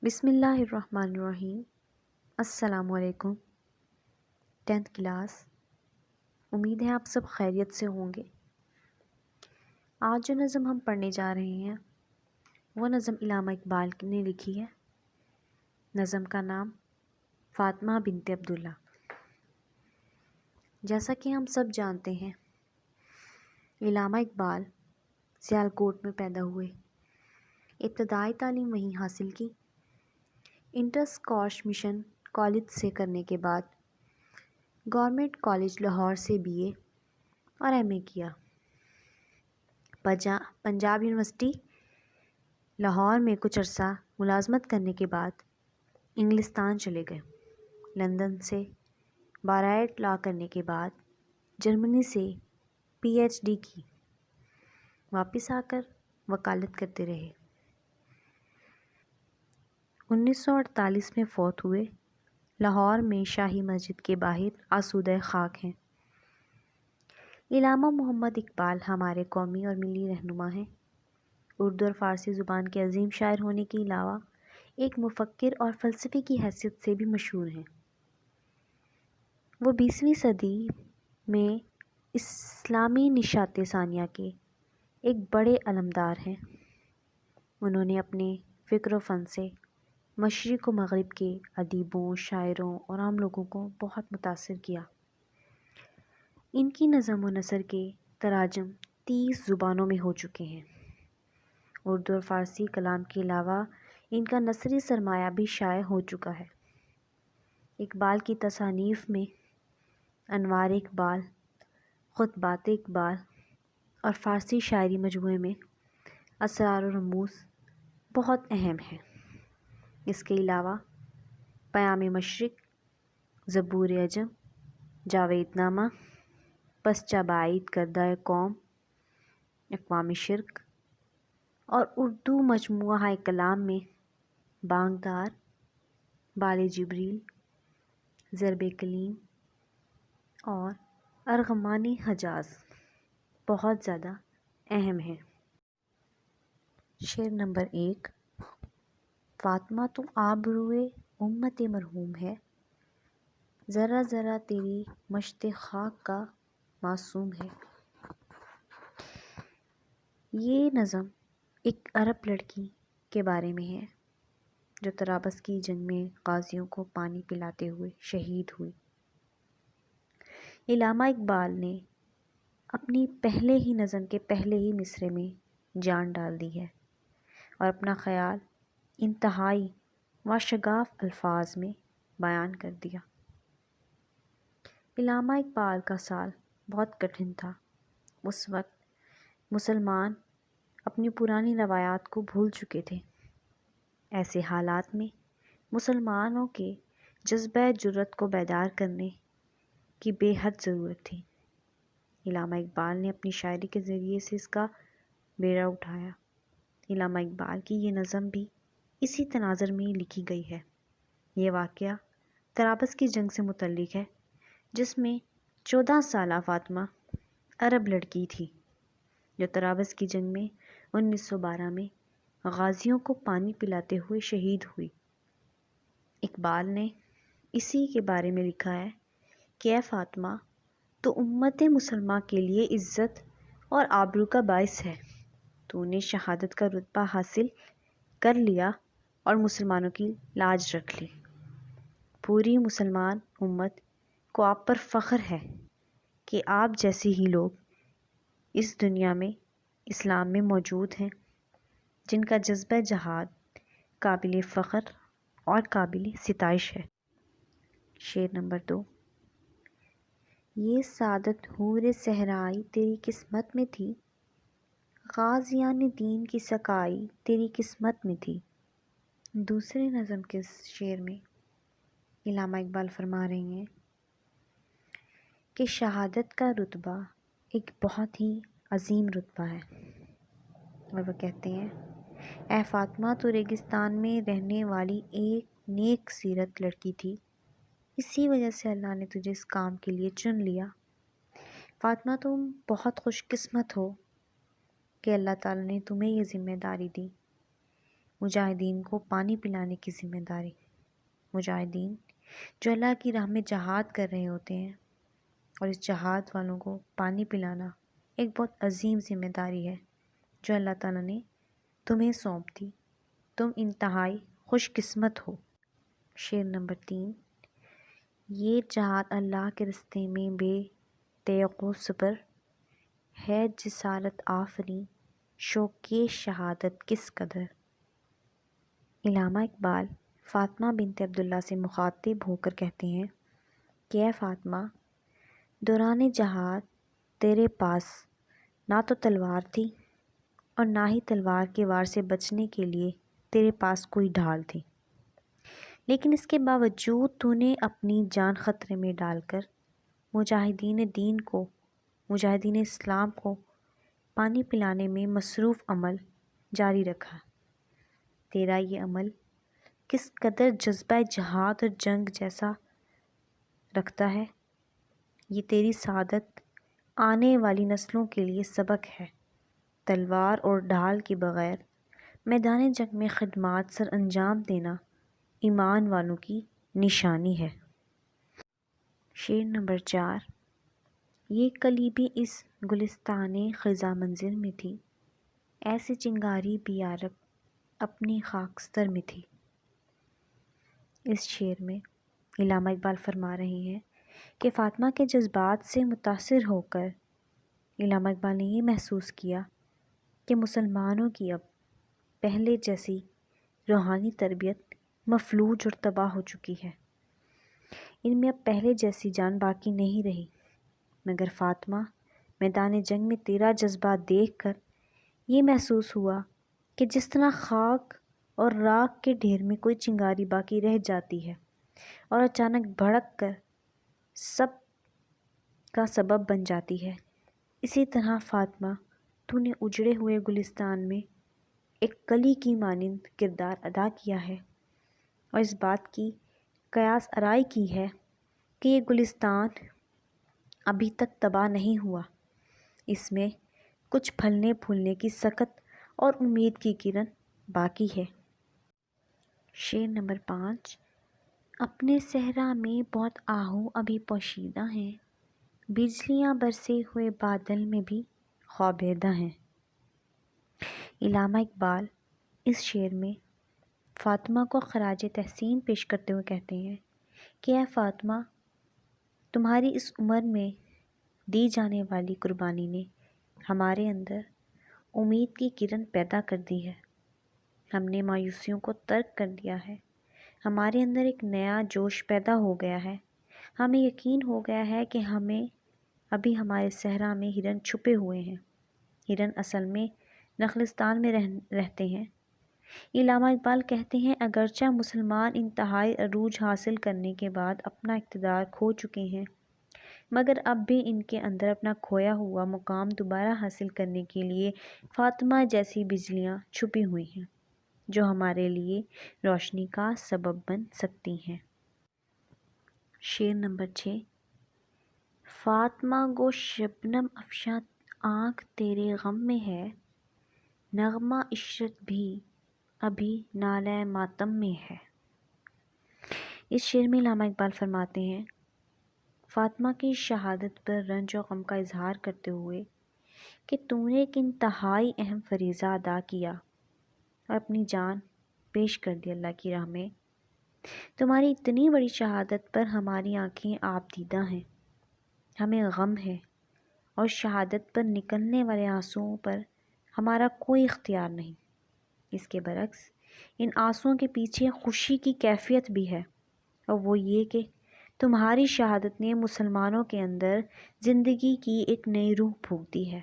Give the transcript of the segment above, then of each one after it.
بسم اللہ الرحمن الرحیم۔ السلام علیکم 10th کلاس۔ امید ہے آپ سب خیریت سے ہوں گے۔ آج جو نظم ہم پڑھنے جا رہے ہیں وہ نظم علامہ اقبال نے لکھی ہے۔ نظم کا نام فاطمہ بنت عبداللہ۔ جیسا کہ ہم سب جانتے ہیں، علامہ اقبال سیالکوٹ میں پیدا ہوئے، ابتدائی تعلیم وہیں حاصل کی۔ انٹر اسکاش مشن کالج سے کرنے کے بعد گورنمنٹ کالج لاہور سے BA اور MA کیا۔ پنجاب یونیورسٹی لاہور میں کچھ عرصہ ملازمت کرنے کے بعد انگلستان چلے گئے۔ لندن سے بارائٹ لا کرنے کے بعد جرمنی سے PhD کی۔ واپس آ کر وکالت کرتے رہے۔ 1948 میں فوت ہوئے۔ لاہور میں شاہی مسجد کے باہر آسودہ خاک ہیں۔ علامہ محمد اقبال ہمارے قومی اور ملی رہنما ہیں۔ اردو اور فارسی زبان کے عظیم شاعر ہونے کے علاوہ ایک مفکر اور فلسفی کی حیثیت سے بھی مشہور ہیں۔ وہ 20ویں صدی میں اسلامی نشاط ثانیہ کے ایک بڑے علمدار ہیں۔ انہوں نے اپنے فکر و فن سے مشرق و مغرب کے ادیبوں، شاعروں اور عام لوگوں کو بہت متاثر کیا۔ ان کی نظم و نثر کے تراجم 30 زبانوں میں ہو چکے ہیں۔ اردو اور فارسی کلام کے علاوہ ان کا نثری سرمایہ بھی شائع ہو چکا ہے۔ اقبال کی تصانیف میں انوار اقبال، خطبات اقبال اور فارسی شاعری مجموعے میں اسرار و رموز بہت اہم ہیں۔ اس کے علاوہ پیام مشرق، زبور عجم، جاوید نامہ، پسچہ بعید کردہ قوم، اقوام شرق اور اردو مجموعہ کلام میں بانگ دار، بال جبریل، ضرب کلیم اور ارغمان حجاز بہت زیادہ اہم ہیں۔ شعر نمبر 1۔ فاطمہ تو آبروئے امت مرحوم ہے، ذرہ ذرہ تیری مشت خاک کا معصوم ہے۔ یہ نظم ایک عرب لڑکی کے بارے میں ہے جو طرابلس کی جنگ میں غازیوں کو پانی پلاتے ہوئے شہید ہوئی۔ علامہ اقبال نے اپنی پہلے ہی نظم کے پہلے ہی مصرعے میں جان ڈال دی ہے اور اپنا خیال انتہائی واشگاف الفاظ میں بیان کر دیا۔ علامہ اقبال کا سال بہت کٹھن تھا۔ اس وقت مسلمان اپنی پرانی روایات کو بھول چکے تھے۔ ایسے حالات میں مسلمانوں کے جذبہ جرأت کو بیدار کرنے کی بے حد ضرورت تھی۔ علامہ اقبال نے اپنی شاعری کے ذریعے سے اس کا بیڑا اٹھایا۔ علامہ اقبال کی یہ نظم بھی اسی تناظر میں لکھی گئی ہے۔ یہ واقعہ طرابلس کی جنگ سے متعلق ہے جس میں 14 سالہ فاطمہ عرب لڑکی تھی جو طرابلس کی جنگ میں 1912 میں غازیوں کو پانی پلاتے ہوئے شہید ہوئی۔ اقبال نے اسی کے بارے میں لکھا ہے کہ اے فاطمہ، تو امت مسلمہ کے لیے عزت اور آبرو کا باعث ہے۔ تو نے شہادت کا رتبہ حاصل کر لیا اور مسلمانوں کی لاج رکھ لی۔ پوری مسلمان امت کو آپ پر فخر ہے کہ آپ جیسے ہی لوگ اس دنیا میں اسلام میں موجود ہیں جن کا جذبہ جہاد قابل فخر اور قابل ستائش ہے۔ شعر نمبر 2۔ یہ سعادت حور صحرائی تیری قسمت میں تھی، غازیان دین کی سقائی تیری قسمت میں تھی۔ دوسرے نظم کے شعر میں علامہ اقبال فرما رہے ہیں کہ شہادت کا رتبہ ایک بہت ہی عظیم رتبہ ہے، اور وہ کہتے ہیں اے فاطمہ، تو ریگستان میں رہنے والی ایک نیک سیرت لڑکی تھی، اسی وجہ سے اللہ نے تجھے اس کام کے لیے چن لیا۔ فاطمہ، تم بہت خوش قسمت ہو کہ اللہ تعالیٰ نے تمہیں یہ ذمہ داری دی۔ مجاہدین کو پانی پلانے کی ذمہ داری۔ مجاہدین جو اللہ کی راہ میں جہاد کر رہے ہوتے ہیں، اور اس جہاد والوں کو پانی پلانا ایک بہت عظیم ذمہ داری ہے جو اللہ تعالیٰ نے تمہیں سونپ دی۔ تم انتہائی خوش قسمت ہو۔ شعر نمبر 3۔ یہ جہاد اللہ کے رستے میں بے تیغ و صبر ہے، جسارت آفریں شوق شہادت کس قدر۔ علامہ اقبال فاطمہ بنت عبداللہ سے مخاطب ہو کر کہتے ہیں کہ اے فاطمہ، دوران جہاد تیرے پاس نہ تو تلوار تھی اور نہ ہی تلوار کے وار سے بچنے کے لیے تیرے پاس کوئی ڈھال تھی، لیکن اس کے باوجود تو نے اپنی جان خطرے میں ڈال کر مجاہدین اسلام کو پانی پلانے میں مصروف عمل جاری رکھا۔ تیرا یہ عمل کس قدر جذبہ جہاد اور جنگ جیسا رکھتا ہے، یہ تیری سعادت آنے والی نسلوں کے لیے سبق ہے۔ تلوار اور ڈھال کے بغیر میدان جنگ میں خدمات سر انجام دینا ایمان والوں کی نشانی ہے۔ شعر نمبر 4۔ یہ کلی بھی اس گلستان خزاں منظر میں تھی، ایسی چنگاری بھی یارب اپنی خاکستر میں تھی۔ اس شعر میں علامہ اقبال فرما رہے ہیں کہ فاطمہ کے جذبات سے متاثر ہو کر علامہ اقبال نے یہ محسوس کیا کہ مسلمانوں کی اب پہلے جیسی روحانی تربیت مفلوج اور تباہ ہو چکی ہے، ان میں اب پہلے جیسی جان باقی نہیں رہی۔ مگر فاطمہ، میدان جنگ میں تیرا جذبہ دیکھ کر یہ محسوس ہوا کہ جس طرح خاک اور راکھ کے ڈھیر میں کوئی چنگاری باقی رہ جاتی ہے اور اچانک بھڑک کر سب کا سبب بن جاتی ہے، اسی طرح فاطمہ تو نے اجڑے ہوئے گلستان میں ایک کلی کی مانند کردار ادا کیا ہے، اور اس بات کی قیاس آرائی کی ہے کہ یہ گلستان ابھی تک تباہ نہیں ہوا، اس میں کچھ پھلنے پھولنے کی سخت اور امید کی کرن باقی ہے۔ شعر نمبر 5۔ اپنے صحرا میں بہت آہو ابھی پوشیدہ ہیں، بجلیاں برسے ہوئے بادل میں بھی خوابیدہ ہیں۔ علامہ اقبال اس شعر میں فاطمہ کو خراج تحسین پیش کرتے ہوئے کہتے ہیں کہ اے فاطمہ، تمہاری اس عمر میں دی جانے والی قربانی نے ہمارے اندر امید کی کرن پیدا کر دی ہے، ہم نے مایوسیوں کو ترک کر دیا ہے، ہمارے اندر ایک نیا جوش پیدا ہو گیا ہے، ہمیں یقین ہو گیا ہے کہ ابھی ہمارے صحرا میں ہرن چھپے ہوئے ہیں، ہرن اصل میں نخلستان میں رہتے ہیں۔ علامہ اقبال کہتے ہیں اگرچہ مسلمان انتہائی عروج حاصل کرنے کے بعد اپنا اقتدار کھو چکے ہیں، مگر اب بھی ان کے اندر اپنا کھویا ہوا مقام دوبارہ حاصل کرنے کے لیے فاطمہ جیسی بجلیاں چھپی ہوئی ہیں جو ہمارے لیے روشنی کا سبب بن سکتی ہیں۔ شعر نمبر 6۔ فاطمہ گو شبنم افشاں آنکھ تیرے غم میں ہے، نغمہ عشرت بھی ابھی نالہ ماتم میں ہے۔ اس شعر میں علامہ اقبال فرماتے ہیں فاطمہ کی شہادت پر رنج و غم کا اظہار کرتے ہوئے کہ تو نے ایک انتہائی اہم فریضہ ادا کیا اور اپنی جان پیش کر دی اللہ کی راہ میں۔ تمہاری اتنی بڑی شہادت پر ہماری آنکھیں آپ دیدہ ہیں، ہمیں غم ہے، اور شہادت پر نکلنے والے آنسوؤں پر ہمارا کوئی اختیار نہیں۔ اس کے برعکس ان آنسوؤں کے پیچھے خوشی کی کیفیت بھی ہے، اور وہ یہ کہ تمہاری شہادت نے مسلمانوں کے اندر زندگی کی ایک نئی روح پھونک دی ہے،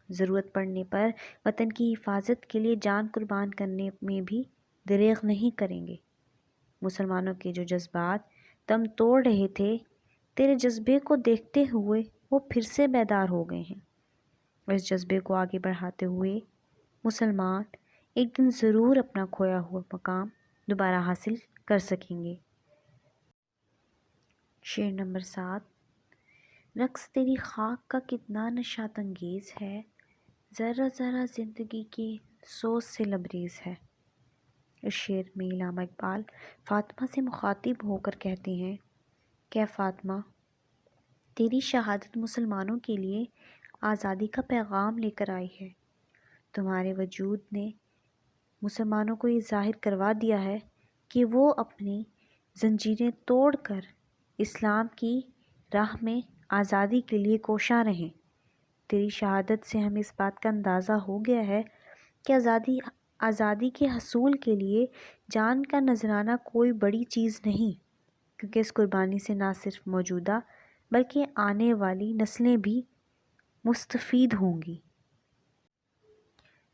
ضرورت پڑنے پر وطن کی حفاظت کے لیے جان قربان کرنے میں بھی دریغ نہیں کریں گے۔ مسلمانوں کے جو جذبات دم توڑ رہے تھے، تیرے جذبے کو دیکھتے ہوئے وہ پھر سے بیدار ہو گئے ہیں، اور اس جذبے کو آگے بڑھاتے ہوئے مسلمان ایک دن ضرور اپنا کھویا ہوا مقام دوبارہ حاصل کر سکیں گے۔ شعر نمبر 7۔ رقص تیری خاک کا کتنا نشاط انگیز ہے، ذرہ ذرہ زندگی کے سوز سے لبریز ہے۔ اس شعر میں علامہ اقبال فاطمہ سے مخاطب ہو کر کہتے ہیں کہ فاطمہ، تیری شہادت مسلمانوں کے لیے آزادی کا پیغام لے کر آئی ہے۔ تمہارے وجود نے مسلمانوں کو یہ ظاہر کروا دیا ہے کہ وہ اپنی زنجیریں توڑ کر اسلام کی راہ میں آزادی کے لیے کوشاں رہیں۔ تیری شہادت سے ہمیں اس بات کا اندازہ ہو گیا ہے کہ آزادی کے حصول کے لیے جان کا نذرانہ کوئی بڑی چیز نہیں، کیونکہ اس قربانی سے نہ صرف موجودہ بلکہ آنے والی نسلیں بھی مستفید ہوں گی۔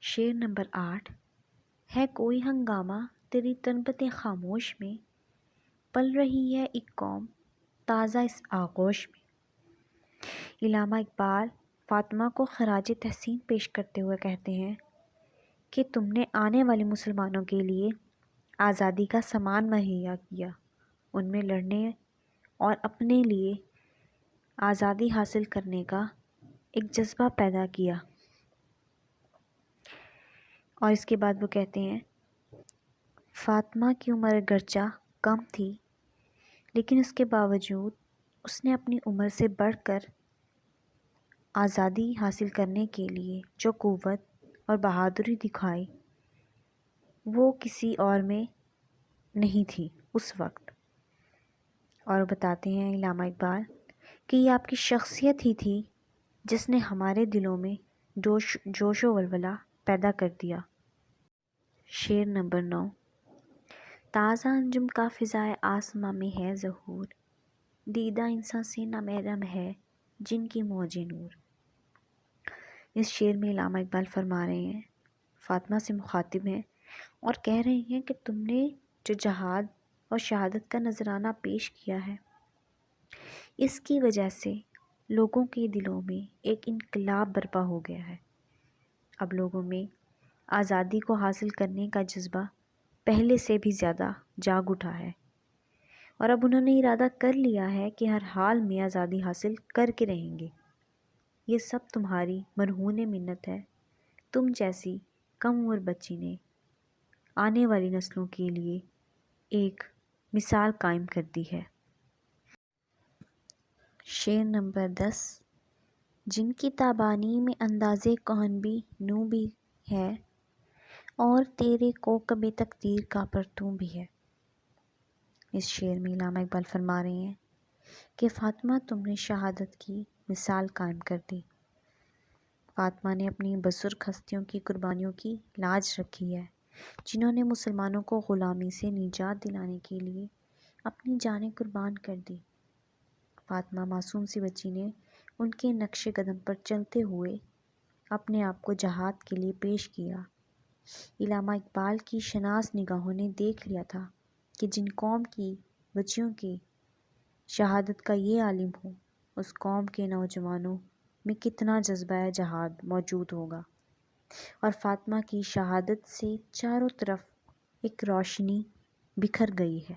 شعر نمبر 8۔ ہے کوئی ہنگامہ تیری تنبت خاموش میں، پل رہی ہے ایک قوم تازہ اس آغوش میں۔ علامہ اقبال فاطمہ کو خراج تحسین پیش کرتے ہوئے کہتے ہیں کہ تم نے آنے والے مسلمانوں کے لیے آزادی کا سامان مہیا کیا، ان میں لڑنے اور اپنے لیے آزادی حاصل کرنے کا ایک جذبہ پیدا کیا۔ اور اس کے بعد وہ کہتے ہیں، فاطمہ کی عمر گرچہ کم تھی لیکن اس کے باوجود اس نے اپنی عمر سے بڑھ کر آزادی حاصل کرنے کے لیے جو قوت اور بہادری دکھائی وہ کسی اور میں نہیں تھی اس وقت۔ اور بتاتے ہیں علامہ اقبال کہ یہ آپ کی شخصیت ہی تھی جس نے ہمارے دلوں میں جوش و ولولہ پیدا کر دیا۔ شعر نمبر 9۔ تازہ انجم کا فضائے آسماں میں ہے ظہور، دیدہ انساں سے نہ محرم ہے جن کی موج نور۔ اس شعر میں علامہ اقبال فرما رہے ہیں، فاطمہ سے مخاطب ہیں اور کہہ رہے ہیں کہ تم نے جو جہاد اور شہادت کا نذرانہ پیش کیا ہے، اس کی وجہ سے لوگوں کے دلوں میں ایک انقلاب برپا ہو گیا ہے۔ اب لوگوں میں آزادی کو حاصل کرنے کا جذبہ پہلے سے بھی زیادہ جاگ اٹھا ہے، اور اب انہوں نے ارادہ کر لیا ہے کہ ہر حال میں آزادی حاصل کر کے رہیں گے۔ یہ سب تمہاری مرہون منت ہے۔ تم جیسی کم عمر بچی نے آنے والی نسلوں کے لیے ایک مثال قائم کر دی ہے۔ شعر نمبر 10۔ جن کی تابانی میں اندازے کہن بھی نو بھی ہے، اور تیرے کوکب تقدیر کا پرتوں بھی ہے۔ اس شعر میں علامہ اقبال فرما رہے ہیں کہ فاطمہ تم نے شہادت کی مثال قائم کر دی۔ فاطمہ نے اپنی بزرگ ہستیوں کی قربانیوں کی لاج رکھی ہے، جنہوں نے مسلمانوں کو غلامی سے نجات دلانے کے لیے اپنی جانیں قربان کر دی۔ فاطمہ معصوم سی بچی نے ان کے نقش قدم پر چلتے ہوئے اپنے آپ کو جہاد کے لیے پیش کیا۔ علامہ اقبال کی شناس نگاہوں نے دیکھ لیا تھا کہ جن قوم کی بچیوں کی شہادت کا یہ عالم ہو، اس قوم کے نوجوانوں میں کتنا جذبہ جہاد موجود ہوگا۔ اور فاطمہ کی شہادت سے چاروں طرف ایک روشنی بکھر گئی ہے۔